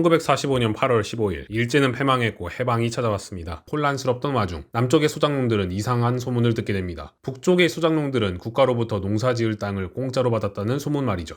1945년 8월 15일 일제는 패망했고 해방이 찾아왔습니다. 혼란스럽던 와중 남쪽의 소작농들은 이상한 소문을 듣게 됩니다. 북쪽의 소작농들은 국가로부터 농사지을 땅을 공짜로 받았다는 소문 말이죠.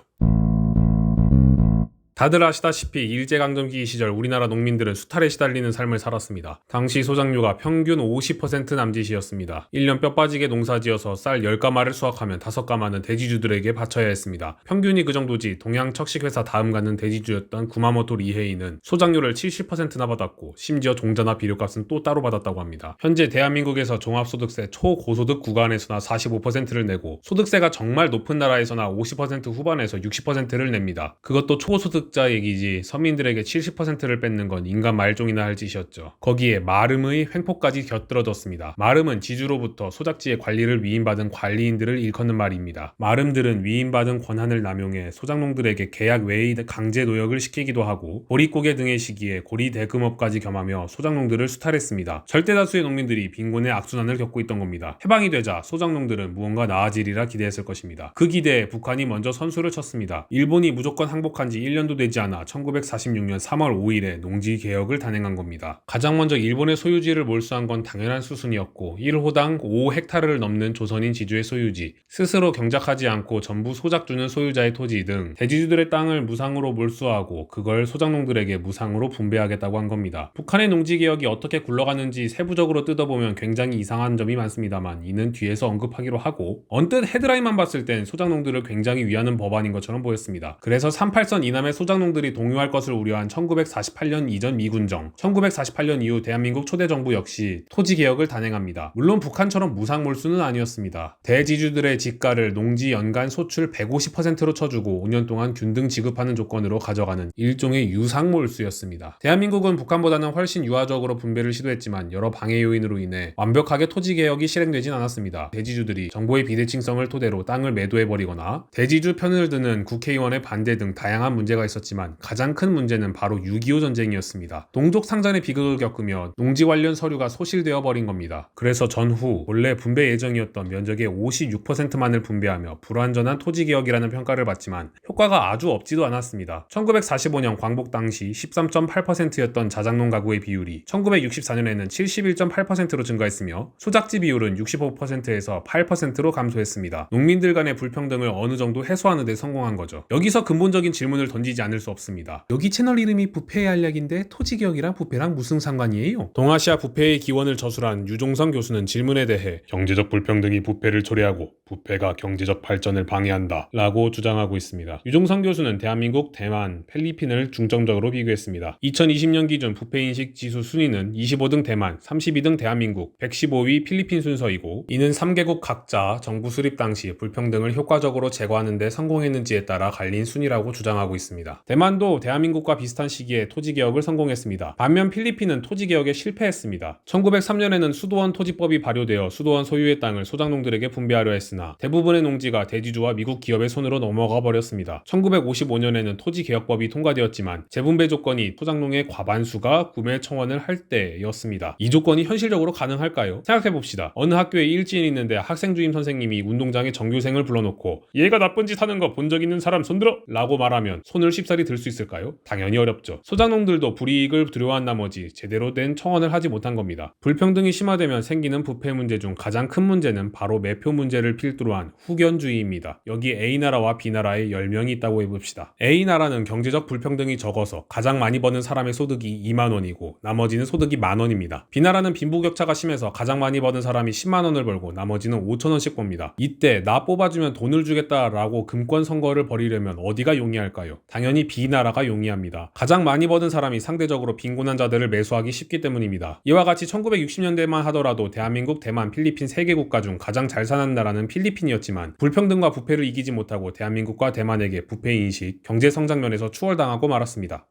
다들 아시다시피 일제강점기 시절 우리나라 농민들은 수탈에 시달리는 삶을 살았습니다. 당시 소작류가 평균 50% 남짓이었습니다. 1년 뼈 빠지게 농사지어서 쌀 10가마를 수확하면 5가마는 대지주들에게 바쳐야 했습니다. 평균이 그 정도지 동양 척식회사 다음 가는 대지주였던 구마모토 리헤이는 소작류를 70%나 받았고 심지어 종자나 비료값은 또 따로 받았다고 합니다. 현재 대한민국에서 종합소득세 초고소득 구간에서나 45%를 내고 소득세가 정말 높은 나라에서나 50% 후반에서 60%를 냅니다. 그것도 초소득 자 얘기지 서민들에게 70%를 뺏는 건 인간 말종이나 할 짓이었죠. 거기에 마름의 횡포까지 곁들여졌습니다. 마름은 지주로부터 소작지의 관리를 위임받은 관리인들을 일컫는 말입니다. 마름들은 위임받은 권한을 남용해 소작농들에게 계약 외의 강제 노역을 시키기도 하고 보릿고개 등의 시기에 고리대금업까지 겸하며 소작농들을 수탈했습니다. 절대다수의 농민들이 빈곤의 악순환을 겪고 있던 겁니다. 해방이 되자 소작농들은 무언가 나아지리라 기대했을 것입니다. 그 기대에 북한이 먼저 선수를 쳤습니다. 일본이 무조건 항복한 지 1년도 되지 않아 1946년 3월 5일에 농지개혁을 단행한 겁니다. 가장 먼저 일본의 소유지를 몰수한 건 당연한 수순이었고 1호당 5헥타르를 넘는 조선인 지주의 소유지, 스스로 경작하지 않고 전부 소작주는 소유자의 토지 등 대지주들의 땅을 무상으로 몰수하고 그걸 소작농들에게 무상으로 분배하겠다고 한 겁니다. 북한의 농지개혁이 어떻게 굴러가는지 세부적으로 뜯어보면 굉장히 이상한 점이 많습니다만 이는 뒤에서 언급하기로 하고 언뜻 헤드라인만 봤을 땐 소작농들을 굉장히 위하는 법안인 것처럼 보였습니다. 그래서 38선 이남의 소작농들이 동요할 것을 우려한 1948년 이전 미군정, 1948년 이후 대한민국 초대정부 역시 토지개혁을 단행합니다. 물론 북한처럼 무상몰수는 아니었습니다. 대지주들의 지가를 농지 연간 소출 150%로 쳐주고 5년 동안 균등 지급하는 조건으로 가져가는 일종의 유상몰수였습니다. 대한민국은 북한보다는 훨씬 유화적으로 분배를 시도했지만 여러 방해 요인으로 인해 완벽하게 토지개혁이 실행되진 않았습니다. 대지주들이 정보의 비대칭성을 토대로 땅을 매도해버리거나 대지주 편을 드는 국회의원의 반대 등 다양한 문제가 있었지만 가장 큰 문제는 바로 6.25 전쟁이었습니다. 동족 상잔의 비극을 겪으며 농지 관련 서류가 소실되어 버린 겁니다. 그래서 전후 원래 분배 예정이었던 면적의 56%만을 분배하며 불완전한 토지개혁이라는 평가를 받지만 효과가 아주 없지도 않았습니다. 1945년 광복 당시 13.8%였던 자작농 가구의 비율이 1964년에는 71.8%로 증가했으며 소작지 비율은 65%에서 8%로 감소했습니다. 농민들 간의 불평등을 어느 정도 해소하는 데 성공한 거죠. 여기서 근본적인 질문을 던지지 않을 수 없습니다. 여기 채널 이름이 부패의 알약인데 토지개혁이랑 부패랑 무슨 상관이에요? 동아시아 부패의 기원을 저술한 유종성 교수는 질문에 대해 경제적 불평등이 부패를 초래하고 부패가 경제적 발전을 방해한다 라고 주장하고 있습니다. 유종성 교수는 대한민국, 대만, 필리핀을 중점적으로 비교했습니다. 2020년 기준 부패인식 지수 순위는 25등 대만, 32등 대한민국, 115위 필리핀 순서이고 이는 3개국 각자 정부 수립 당시 불평등을 효과적으로 제거하는 데 성공했는지에 따라 갈린 순위라고 주장하고 있습니다. 대만도 대한민국과 비슷한 시기에 토지개혁을 성공했습니다. 반면 필리핀은 토지개혁에 실패했습니다. 1903년에는 수도원 토지법이 발효되어 수도원 소유의 땅을 소작농들에게 분배하려 했으나 대부분의 농지가 대지주와 미국 기업의 손으로 넘어가 버렸습니다. 1955년에는 토지개혁법이 통과되었지만 재분배 조건이 소작농의 과반수가 구매 청원을 할 때였습니다. 이 조건이 현실적으로 가능할까요? 생각해봅시다. 어느 학교에 일진이 있는데 학생 주임 선생님이 운동장에 전교생을 불러놓고 얘가 나쁜 짓 하는 거 본 적 있는 사람 손들어! 라고 말하면 손을 쉽사리 들 수 있을까요? 당연히 어렵죠. 소작농들도 불이익을 두려워한 나머지 제대로 된 청원을 하지 못한 겁니다. 불평등이 심화되면 생기는 부패 문제 중 가장 큰 문제는 바로 매표 문제를 필두로 한 후견주의입니다. 여기 A나라와 B나라에 10명이 있다고 해봅시다. A나라는 경제적 불평등이 적어서 가장 많이 버는 사람의 소득이 2만 원이고 나머지는 소득이 만 원입니다. B나라는 빈부격차가 심해서 가장 많이 버는 사람이 10만 원을 벌고 나머지는 5천 원씩 법니다. 이때 나 뽑아주면 돈을 주겠다라고 금권 선거를 벌이려면 어디가 용이할까요? 당연히 B나라가 용이합니다. 가장 많이 버는 사람이 상대적으로 빈곤한 자들을 매수하기 쉽기 때문입니다. 이와 같이 1960년대만 하더라도 대한민국, 대만, 필리핀 3개 국가 중 가장 잘 사는 나라는 필리핀이었지만 불평등과 부패를 이기지 못하고 대한민국과 대만에게 부패인식, 경제성장 면에서 추월당하고 말았습니다.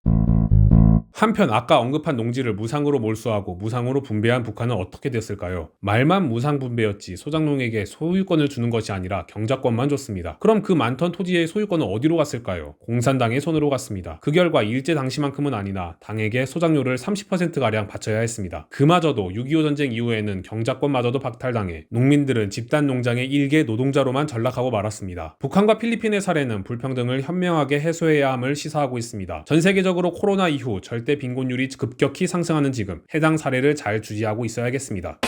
한편 아까 언급한 농지를 무상으로 몰수하고 무상으로 분배한 북한은 어떻게 됐을까요? 말만 무상 분배였지 소장농에게 소유권을 주는 것이 아니라 경작권만 줬습니다. 그럼 그 많던 토지의 소유권은 어디로 갔을까요? 공산당의 손으로 갔습니다. 그 결과 일제 당시만큼은 아니나 당에게 소장료를 30%가량 바쳐야 했습니다. 그마저도 6.25 전쟁 이후에는 경작권마저도 박탈당해 농민들은 집단 농장의 일개 노동자로만 전락하고 말았습니다. 북한과 필리핀의 사례는 불평등을 현명하게 해소해야 함을 시사하고 있습니다. 전 세계적으로 코로나 이후 절대 빈곤율이 급격히 상승하는 지금 해당 사례를 잘 주지하고 있어야겠습니다.